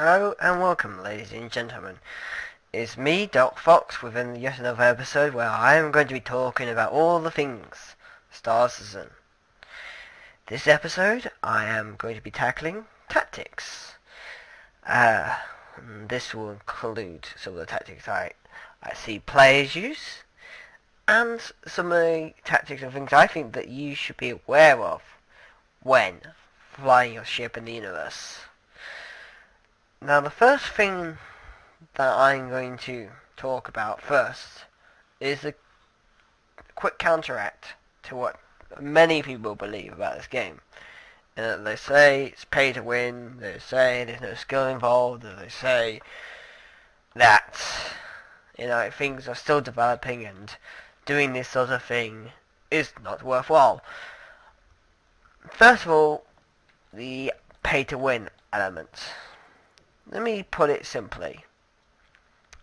Hello and welcome, ladies and gentlemen. It's me, Doc Fox, within yet another episode where I am going to be talking about all the things Star Citizen. This episode, I am going to be tackling tactics. This will include some of the tactics I see players use, and some of the tactics and things I think that you should be aware of when flying your ship in the universe. Now, the first thing that I'm going to talk about first is the quick counteract to what many people believe about this game. They say it's pay to win, they say there's no skill involved, they say that, things are still developing and doing this sort of thing is not worthwhile. First of all, the pay to win element. Let me put it simply.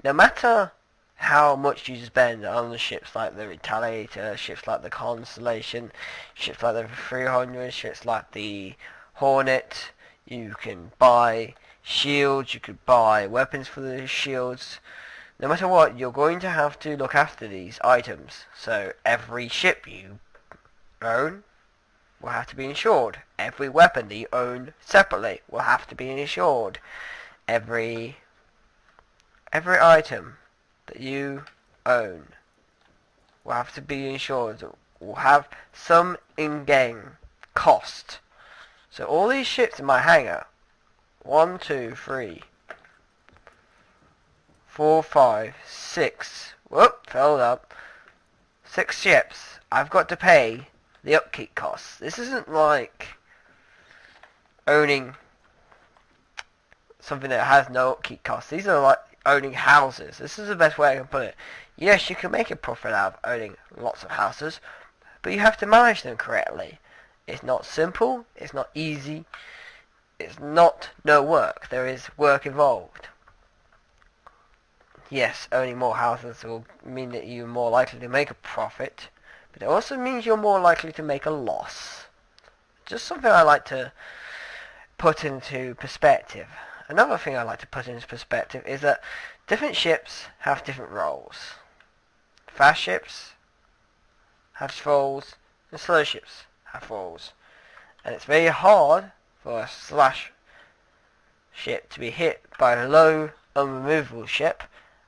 No matter how much you spend on the ships like the Retaliator, ships like the Constellation, ships like the 300, ships like the Hornet, you can buy shields, you could buy weapons for the shields. No matter what, you're going to have to look after these items. So every ship you own will have to be insured. Every weapon that you own separately will have to be insured. Every item that you own will have to be insured. It will have some in-game cost. So all these ships in my hangar, 1, 2, 3, 4, 5, 6, whoop, filled up, 6 ships, I've got to pay the upkeep costs. This isn't like owning something that has no upkeep costs. These are like owning houses. This is the best way I can put it. Yes, you can make a profit out of owning lots of houses, but you have to manage them correctly. It's not simple, it's not easy, it's not no work. There is work involved. Yes, owning more houses will mean that you're more likely to make a profit, but it also means you're more likely to make a loss. Just something I like to put into perspective. Another thing I like to put into perspective is that different ships have different roles. Fast ships have roles, and slow ships have roles. And it's very hard for a slash ship to be hit by a low, unremovable ship.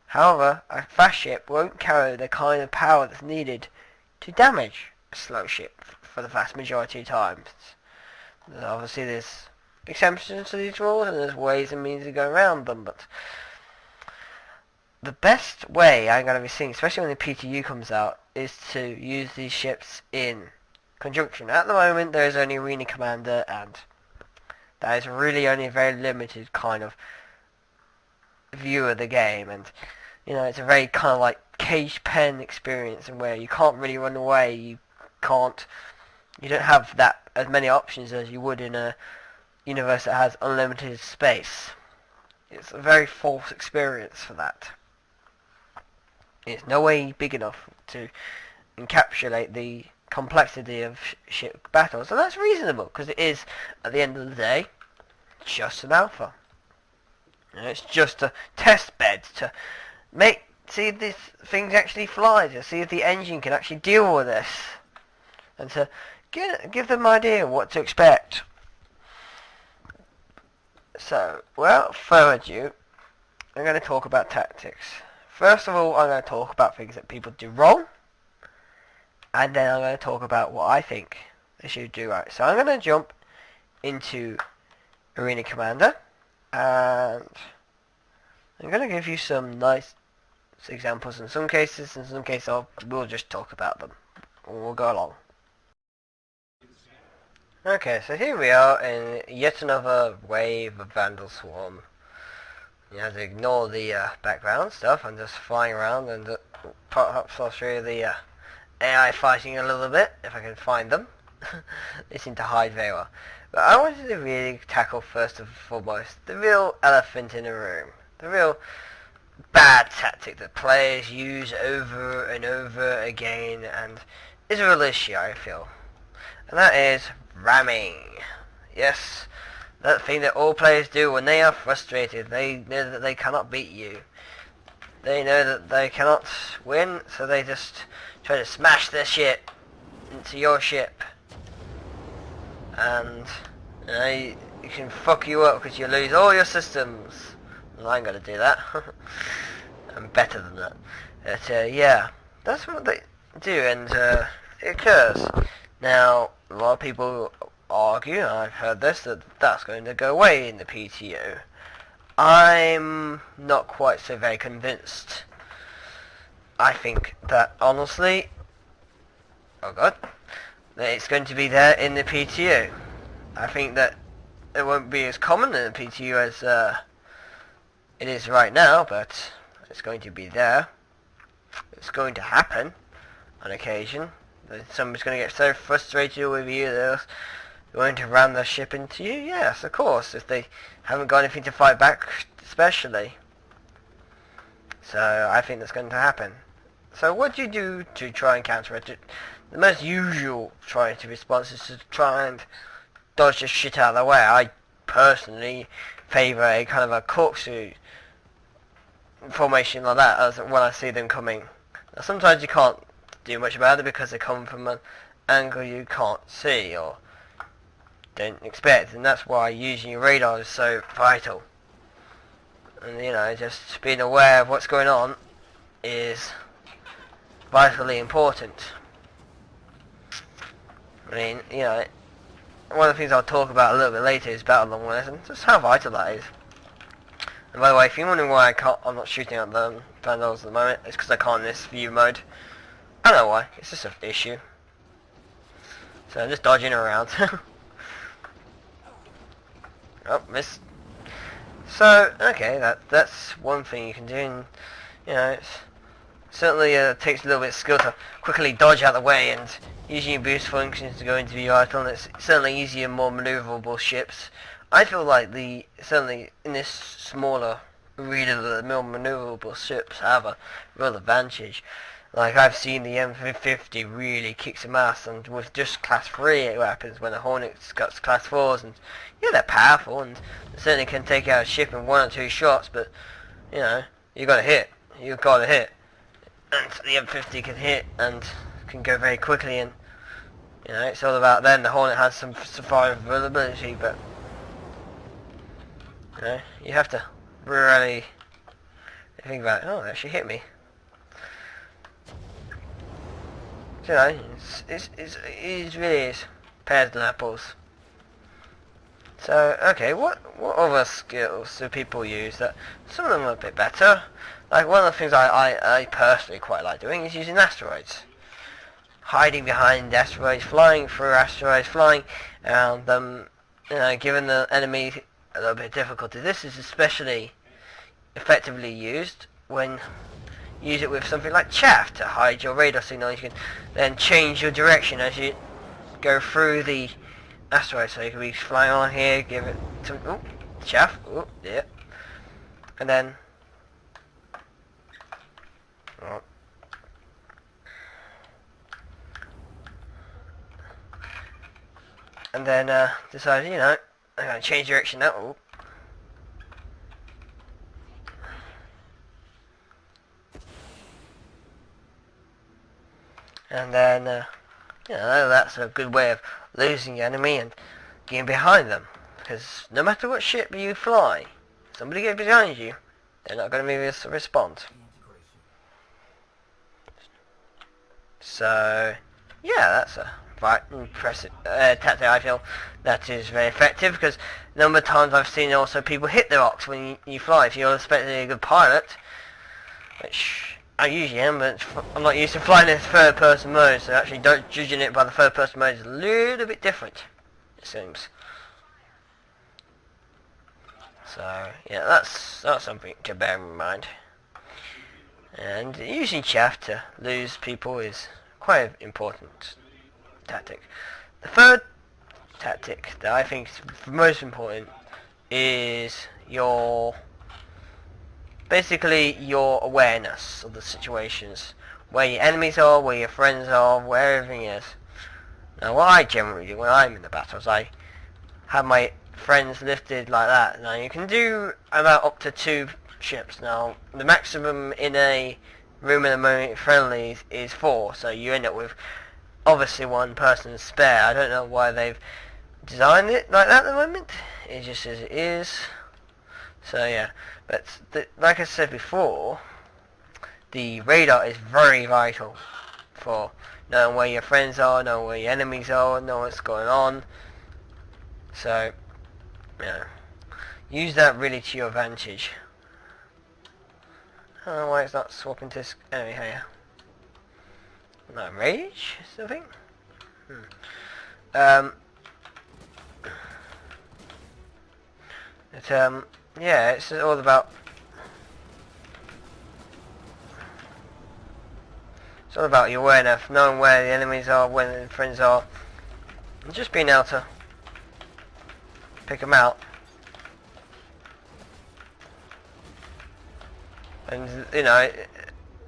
However, a fast ship won't carry the kind of power that's needed to damage a slow ship for the vast majority of times. Obviously, there's exceptions to these rules, and there's ways and means to go around them, but the best way I'm going to be seeing, especially when the PTU comes out, is to use these ships in conjunction. At the moment, there is only Arena Commander, and that is really only a very limited kind of view of the game, and it's a very kind of like cage pen experience, in where you can't really run away, you don't have that as many options as you would in a universe that has unlimited space. It's a very false experience for that. It's no way big enough to encapsulate the complexity of ship battles, and that's reasonable, because it is, at the end of the day, just an alpha. It's just a test bed to see if this thing actually flies, to see if the engine can actually deal with this, and to give them an idea of what to expect. So, without further ado, I'm going to talk about tactics. First of all, I'm going to talk about things that people do wrong, and then I'm going to talk about what I think they should do right. So I'm going to jump into Arena Commander, and I'm going to give you some nice examples in some cases. In some cases, we'll just talk about them. We'll go along. Okay, so here we are in yet another wave of Vandal Swarm. You have to ignore the background stuff. I'm just flying around and perhaps I'll show you the AI fighting a little bit, if I can find them. They seem to hide very well. But I wanted to really tackle first and foremost the real elephant in the room. The real bad tactic that players use over and over again, and is a real issue, I feel. And that is ramming. Yes, that thing that all players do when they are frustrated. They know that they cannot beat you. They know that they cannot win, so they just try to smash their shit into your ship. And you know, it can fuck you up because you lose all your systems. Well, I ain't gonna do that. I'm better than that. But yeah, that's what they do, and it occurs. Now, a lot of people argue, I've heard this, that that's going to go away in the PTO. I'm not quite so very convinced. I think that, honestly, oh god, that it's going to be there in the PTO. I think that it won't be as common in the PTU as it is right now, but it's going to be there. It's going to happen on occasion. Somebody's going to get so frustrated with you they're going to ram their ship into you. Yes, of course, if they haven't got anything to fight back, especially. So I think that's going to happen. So what do you do to try and counter it? The most usual trying to response is to try and dodge the shit out of the way. I personally favour a kind of a corkscrew formation like that as when I see them coming. Now, sometimes you can't do much about it because they come from an angle you can't see or don't expect, and that's why using your radar is so vital. And you know, just being aware of what's going on is vitally important. I mean, you know, one of the things I'll talk about a little bit later is battle awareness, and just how vital that is. And by the way, if you're wondering why I'm not shooting at the vandals at the moment, it's because I can't in this view mode. I don't know why, it's just an issue. So I'm just dodging around. Oh, missed. So, okay, that's one thing you can do, and, you know, it's certainly takes a little bit of skill to quickly dodge out of the way, and using your boost functions to go into the vital, and it's certainly easier, more maneuverable ships. I feel like certainly in this smaller arena, the more maneuverable ships have a real advantage. Like, I've seen the M50 really kick some ass, and with just class 3 weapons, when the Hornet's got class 4s, and yeah, they're powerful, and they certainly can take out a ship in 1 or 2 shots, but, you know, you gotta hit. And the M50 can hit, and can go very quickly, and, you know, it's all about then. The Hornet has some survivability, but, you know, you have to really think about it. Oh, it actually hit me. You know, it really is pears and apples. So, okay, what other skills do people use that some of them are a bit better? Like, one of the things I personally quite like doing is using asteroids. Hiding behind asteroids, flying through asteroids, flying around them, you know, giving the enemy a little bit of difficulty. This is especially effectively used when use it with something like chaff to hide your radar signal. You can then change your direction as you go through the asteroid. So you can be flying on here, give it some chaff, yeah, and then decide, you know, I'm going to change direction now. And then, you know, that's a good way of losing the enemy and getting behind them. Because no matter what ship you fly, somebody gets behind you, they're not going to be able to respond. So, yeah, that's a quite impressive tactic. I feel that is very effective, because a number of times I've seen also people hit the rocks when you fly. If you're especially a good pilot, which I usually am, but I'm not used to flying in third person mode, so actually judging it by the third person mode is a little bit different, it seems. So yeah, that's something to bear in mind. And using chaff to lose people is quite an important tactic. The third tactic that I think is most important is basically your awareness of the situations, where your enemies are, where your friends are, where everything is. Now what I generally do when I'm in the battles, I have my friends lifted like that. Now you can do about up to 2 ships. Now the maximum in a room at the moment friendlies is 4, so you end up with obviously 1 person spare. I don't know why they've designed it like that at the moment. It just as it is. So yeah, but like I said before, the radar is very vital for knowing where your friends are, knowing where your enemies are, knowing what's going on. So, yeah, use that really to your advantage. I don't know why it's not swapping to this enemy here. No, rage? Something? Yeah, it's all about... It's all about your awareness, knowing where the enemies are, where the friends are, and just being able to pick them out. And, you know,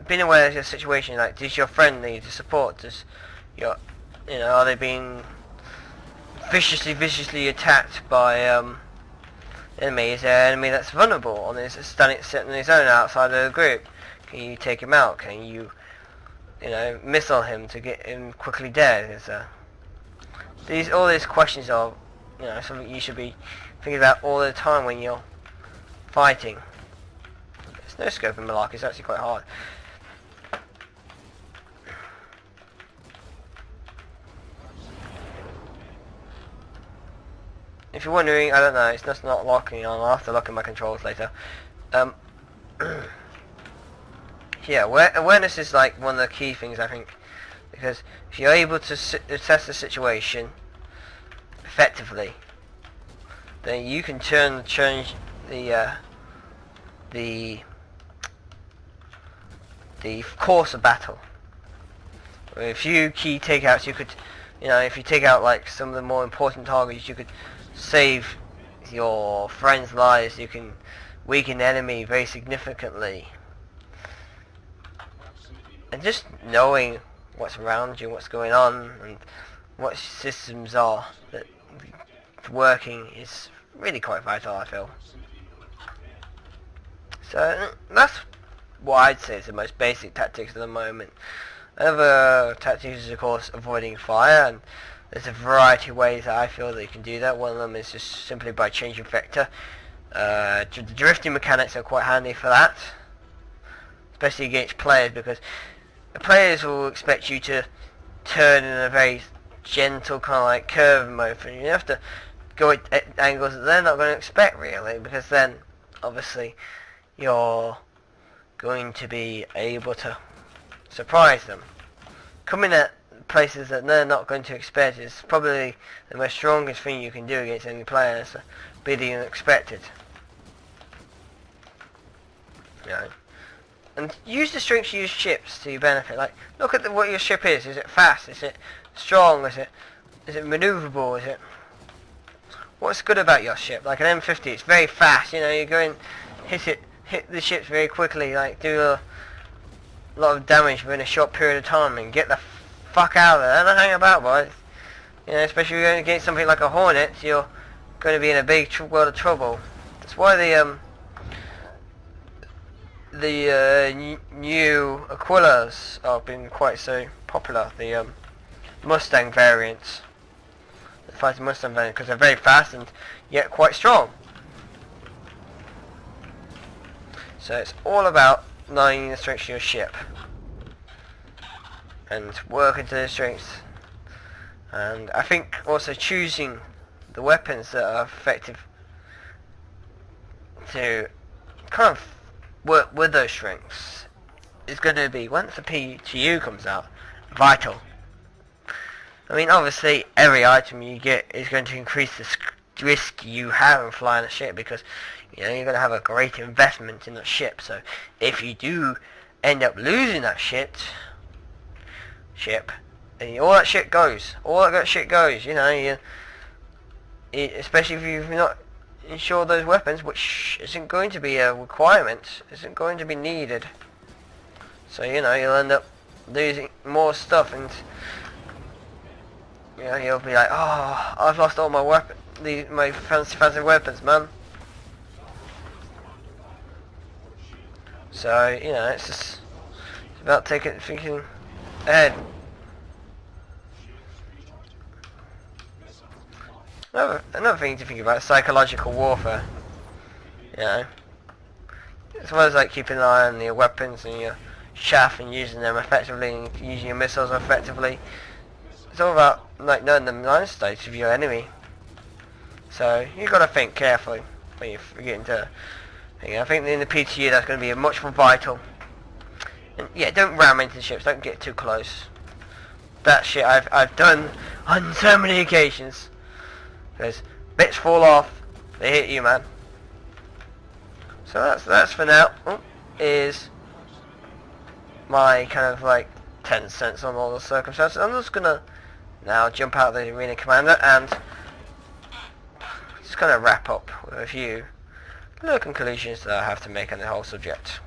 being aware of your situation, like, does your friend need support? Does your, you know, are they being viciously attacked by, enemy? Is there an enemy that's vulnerable and is standing sitting on his own outside of the group? Can you take him out? Can you know, missile him to get him quickly dead? All these questions are, you know, something you should be thinking about all the time when you're fighting. There's no scope in Malarkey, it's actually quite hard. If you're wondering, I don't know, it's just not locking on. I'll have to lock in my controls later. Yeah, awareness is like one of the key things, I think, because if you're able to assess the situation effectively, then you can change the course of battle. With a few key takeouts, you could, you know, if you take out like some of the more important targets, you could save your friends' lives. You can weaken the enemy very significantly. And just knowing what's around you, what's going on, and what systems are that working is really quite vital, I feel. So that's what I'd say is the most basic tactics at the moment. Other tactics is of course avoiding fire, and there's a variety of ways that I feel that you can do that. One of them is just simply by changing vector. The drifting mechanics are quite handy for that, especially against players, because the players will expect you to turn in a very gentle kind of like curve motion. You have to go at angles that they're not going to expect really, because then obviously you're going to be able to surprise them. Coming at places that they're not going to expect is probably the most strongest thing you can do against any player, so be the unexpected. You know. And use the strengths of your ships to your benefit. Like, look at what your ship is. Is it fast? Is it strong? Is it maneuverable? Is it... What's good about your ship? Like an M50, it's very fast. You know, you go in, hit the ships very quickly. Like, do a lot of damage within a short period of time and get the fuck out of there. Don't hang about, boys. You know, especially if you're going against something like a Hornet, you're going to be in a big world of trouble. That's why the new Aquilas have been quite so popular. The Mustang variants, the fighting Mustang variant, because they're very fast and yet quite strong. So it's all about knowing the strengths of your ship and working to the strengths. And I think also choosing the weapons that are effective to kind of work with those strengths is going to be, once the PTU comes out, vital. I mean, obviously every item you get is going to increase the risk you have in flying a ship, because you know you're going to have a great investment in the ship. So if you do end up losing that ship, and all that shit goes. You know, especially if you've not insured those weapons, which isn't going to be a requirement, isn't going to be needed. So you know you'll end up losing more stuff, and you know you'll be like, oh, I've lost all my my fancy weapons, man. So you know, it's about thinking ahead. Another thing to think about is psychological warfare. You know, as well as like keeping an eye on your weapons and your chaff and using them effectively and using your missiles effectively. It's all about like knowing the mind states of your enemy. So you got to think carefully when you get into. I think in the PTU that's going to be much more vital. And yeah, don't ram into the ships. Don't get too close. That shit I've done on so many occasions. Because bits fall off, they hit you, man. So that's for now. Is my kind of like 10 cents on all the circumstances. I'm just gonna now jump out of the arena commander and just gonna wrap up with a few little conclusions that I have to make on the whole subject.